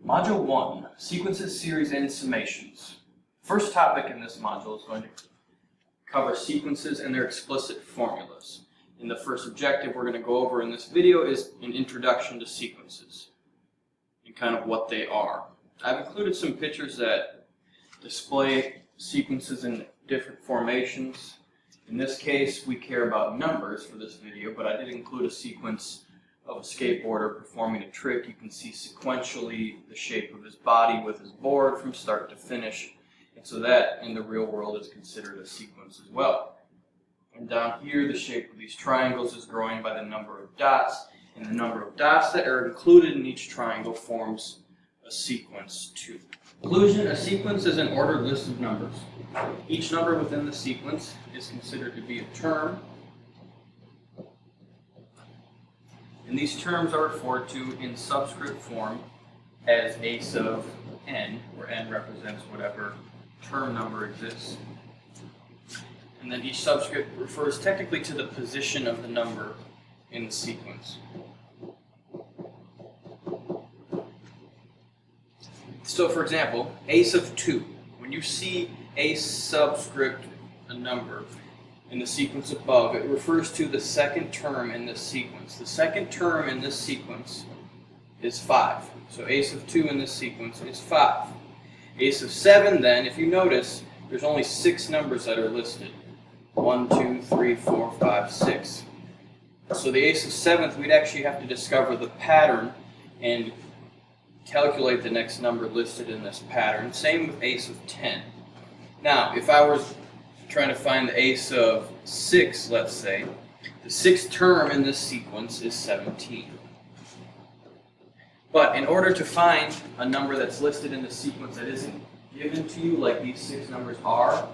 Module 1, Sequences, Series, and Summations. First topic in this module is going to cover sequences and their explicit formulas. And the first objective we're going to go over in this video is an introduction to sequences and kind of what they are. I've included some pictures that display sequences in different formations. In this case, we care about numbers for this video, but I did include a sequence of a skateboarder performing a trick. You can see sequentially the shape of his body with his board from start to finish. And so that, in the real world, is considered a sequence as well. And down here, the shape of these triangles is growing by the number of dots. And the number of dots that are included in each triangle forms a sequence too. Conclusion, a sequence is an ordered list of numbers. Each number within the sequence is considered to be a term. And these terms are referred to in subscript form as a sub n, where n represents whatever term number exists. And then each subscript refers technically to the position of the number in the sequence. So for example, a sub 2, when you see a subscript, a number, in the sequence above, it refers to the second term in this sequence. The second term in this sequence is 5. So a sub 2 in this sequence is 5. A sub 7 then, if you notice, there's only 6 numbers that are listed. 1, 2, 3, 4, 5, 6. So the a sub 7th, we'd actually have to discover the pattern and calculate the next number listed in this pattern. Same with a sub 10. Now, if I was trying to find the a sub 6, let's say, the 6th term in this sequence is 17. But in order to find a number that's listed in the sequence that isn't given to you, like these 6 numbers are,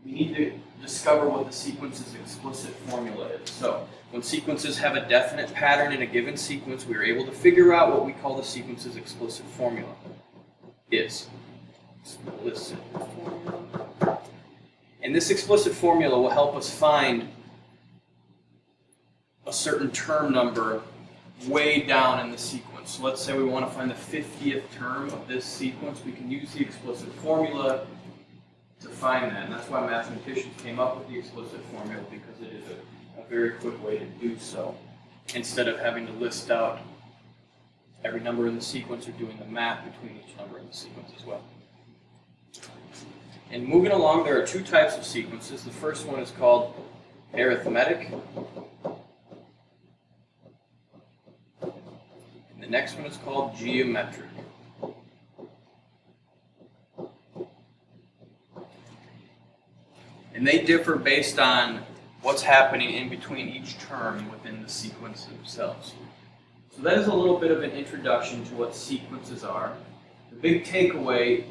we need to discover what the sequence's explicit formula is. So, when sequences have a definite pattern in a given sequence, we are able to figure out what we call the sequence's explicit formula is. Explicit formula. And this explicit formula will help us find a certain term number way down in the sequence. So let's say we want to find the 50th term of this sequence. We can use the explicit formula to find that. And that's why mathematicians came up with the explicit formula, because it is a very quick way to do so, instead of having to list out every number in the sequence or doing the math between each number in the sequence as well. And moving along, there are 2 types of sequences. The first one is called arithmetic, and the next one is called geometric. And they differ based on what's happening in between each term within the sequence themselves. So that is a little bit of an introduction to what sequences are. The big takeaway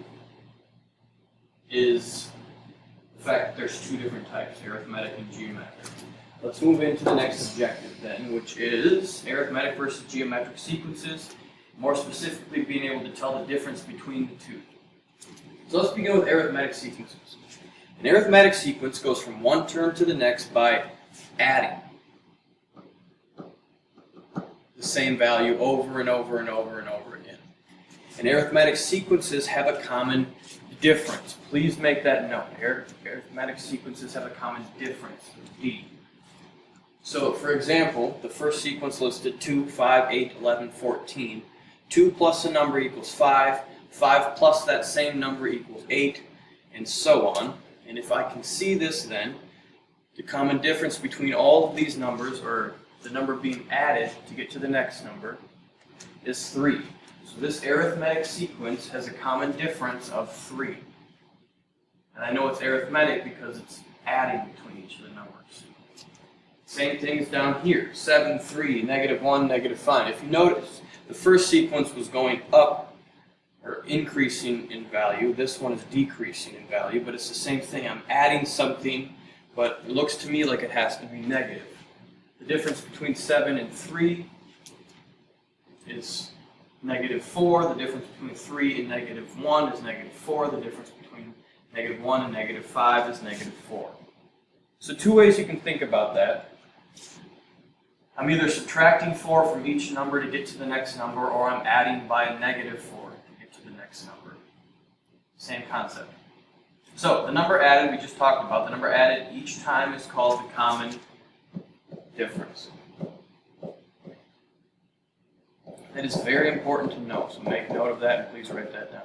is the fact that there's 2 different types, arithmetic and geometric. Let's move into the next objective then, which is arithmetic versus geometric sequences, more specifically being able to tell the difference between the 2. So let's begin with arithmetic sequences. An arithmetic sequence goes from one term to the next by adding the same value over and over and over and over again. And arithmetic sequences have a common difference. Please make that note. Arithmetic sequences have a common difference, D. So, for example, the first sequence listed 2, 5, 8, 11, 14. 2 plus a number equals 5. 5 plus that same number equals 8, and so on. And if I can see this then, the common difference between all of these numbers, or the number being added to get to the next number, is 3. So this arithmetic sequence has a common difference of 3. And I know it's arithmetic because it's adding between each of the numbers. Same thing is down here, 7, 3, -1, -5. If you notice, the first sequence was going up, or increasing in value. This one is decreasing in value, but it's the same thing. I'm adding something, but it looks to me like it has to be negative. The difference between 7 and 3 is -4. The difference between 3 and -1 is -4. The difference between -1 and -5 is -4. So 2 ways you can think about that. I'm either subtracting 4 from each number to get to the next number, or I'm adding by a negative 4 to get to the next number. Same concept. So the number added, we just talked about, the number added each time is called the common difference. That is very important to know, so make note of that and please write that down.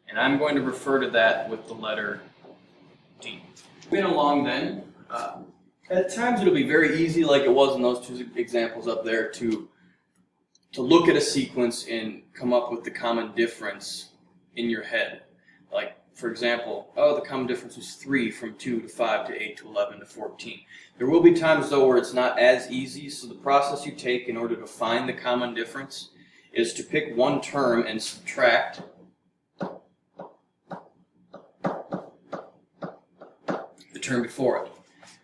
And I'm going to refer to that with the letter D. Moving along then, at times it'll be very easy, like it was in those two examples up there, to look at a sequence and come up with the common difference in your head. Like, for example, the common difference was 3 from 2 to 5 to 8 to 11 to 14. There will be times, though, where it's not as easy, so the process you take in order to find the common difference is to pick one term and subtract the term before it.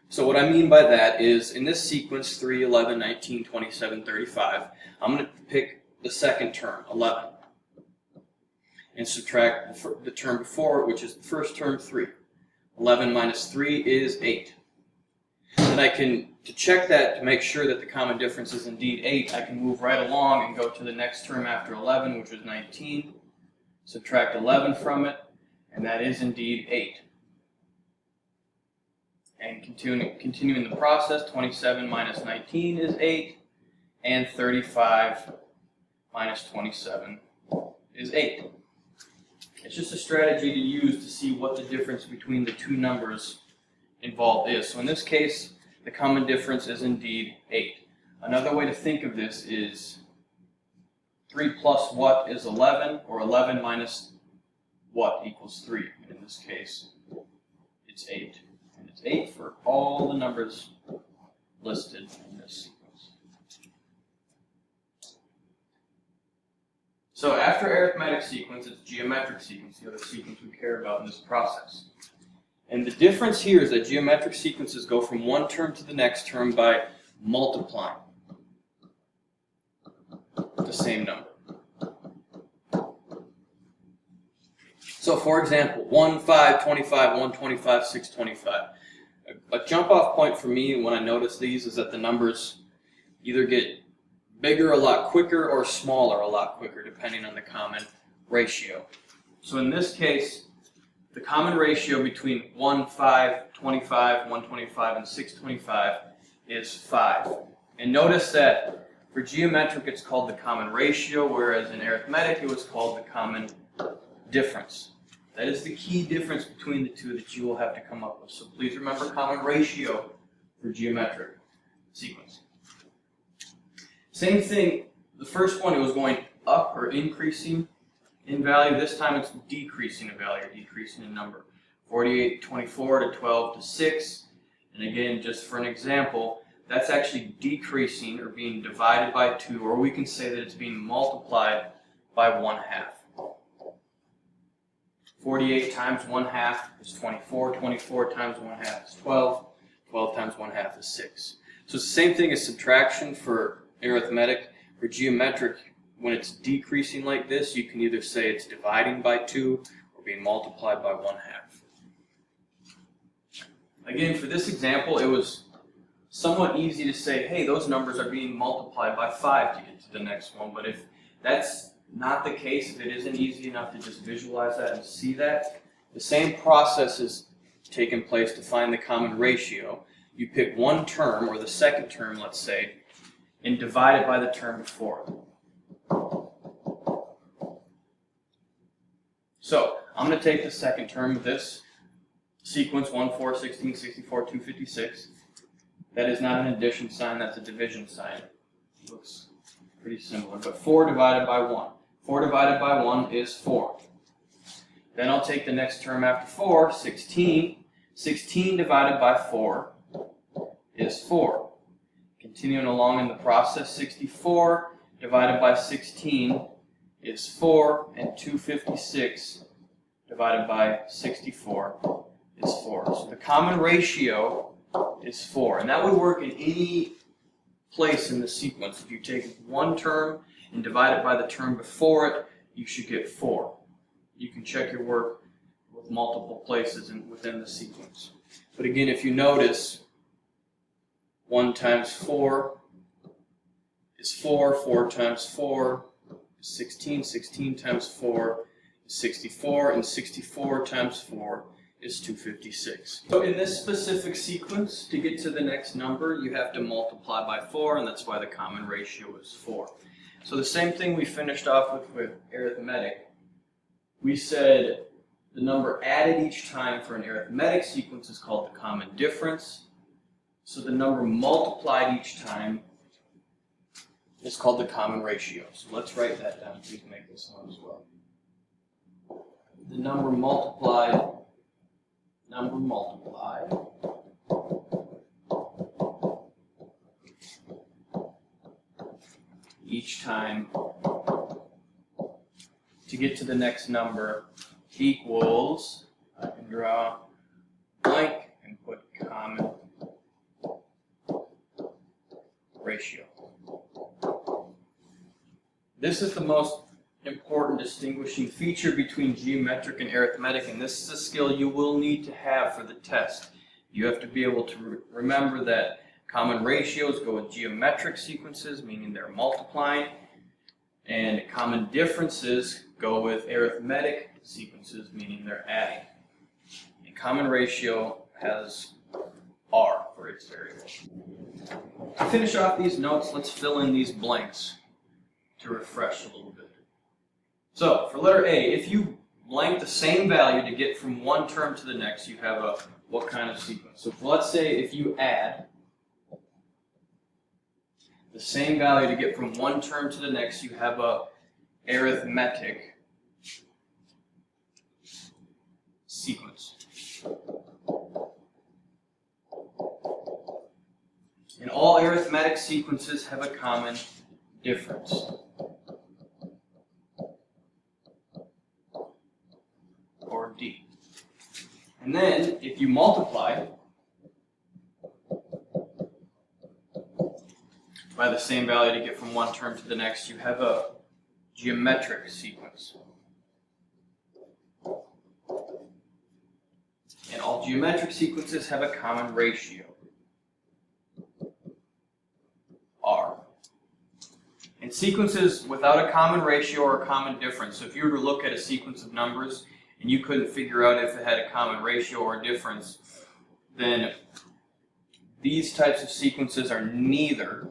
So what I mean by that is, in this sequence, 3, 11, 19, 27, 35, I'm going to pick the second term, 11, and subtract the term before it, which is the first term, 3. 11 minus 3 is 8. Then I can, to check that, to make sure that the common difference is indeed 8, I can move right along and go to the next term after 11, which was 19, subtract 11 from it, and that is indeed 8. And continuing the process, 27 minus 19 is 8, and 35 minus 27 is 8. It's just a strategy to use to see what the difference between the two numbers involved is. So in this case, the common difference is indeed 8. Another way to think of this is 3 plus what is 11, or 11 minus what equals 3. And in this case, it's 8. And it's 8 for all the numbers listed in this sequence. So after arithmetic sequence, it's geometric sequence, the other sequence we care about in this process. And the difference here is that geometric sequences go from one term to the next term by multiplying the same number. So for example, 1, 5, 25, 125, 625. A jump off point for me when I notice these is that the numbers either get bigger a lot quicker or smaller a lot quicker, depending on the common ratio. So in this case, the common ratio between 1, 5, 25, 125, and 625 is 5. And notice that for geometric it's called the common ratio, whereas in arithmetic it was called the common difference. That is the key difference between the two that you will have to come up with. So please remember common ratio for geometric sequence. Same thing, the first one it was going up or increasing in value. This time it's decreasing in value, decreasing in number. 48 to 24 to 12 to 6. And again, just for an example, that's actually decreasing or being divided by 2, or we can say that it's being multiplied by 1/2. 48 times 1/2 is 24. 24 times 1/2 is 12. 12 times 1/2 is 6. So it's the same thing as subtraction for arithmetic. For geometric, when it's decreasing like this, you can either say it's dividing by 2 or being multiplied by 1/2. Again, for this example, it was somewhat easy to say, hey, those numbers are being multiplied by 5 to get to the next one. But if that's not the case, if it isn't easy enough to just visualize that and see that, the same process is taking place to find the common ratio. You pick one term, or the second term, let's say, and divide it by the term before it. So I'm going to take the second term of this sequence, 1, 4, 16, 64, 256. That is not an addition sign, that's a division sign. It looks pretty similar, but 4 divided by 1. 4 divided by 1 is 4. Then I'll take the next term after 4, 16. 16 divided by 4 is 4. Continuing along in the process, 64 divided by 16 is 4, and 256 divided by 64 is 4. So the common ratio is 4, and that would work in any place in the sequence. If you take one term and divide it by the term before it, you should get 4. You can check your work with multiple places within the sequence. But again, if you notice, 1 times 4 is 4, 4 times 4 is 16, 16 times 4 is 64, and 64 times 4 is 256. So in this specific sequence, to get to the next number, you have to multiply by 4, and that's why the common ratio is 4. So the same thing we finished off with arithmetic. We said the number added each time for an arithmetic sequence is called the common difference. So the number multiplied each time is called the common ratio. So let's write that down. We can make this one as well. The number multiplied each time to get to the next number equals, I can draw blank and put common ratio. This is the most important distinguishing feature between geometric and arithmetic, and this is a skill you will need to have for the test. You have to be able to remember that common ratios go with geometric sequences, meaning they're multiplying, and common differences go with arithmetic sequences, meaning they're adding. A common ratio has R for its variable. To finish off these notes, let's fill in these blanks to refresh a little bit. So, for letter A, if you blank the same value to get from one term to the next, you have a what kind of sequence? So let's say if you add the same value to get from one term to the next, you have a arithmetic sequence. And all arithmetic sequences have a common difference. Or D. And then, if you multiply by the same value to get from one term to the next, you have a geometric sequence. And all geometric sequences have a common ratio, R. And sequences without a common ratio or a common difference, so if you were to look at a sequence of numbers and you couldn't figure out if it had a common ratio or a difference, then these types of sequences are neither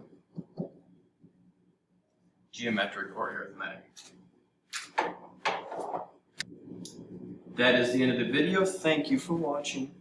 geometric or arithmetic. That is the end of the video. Thank you for watching.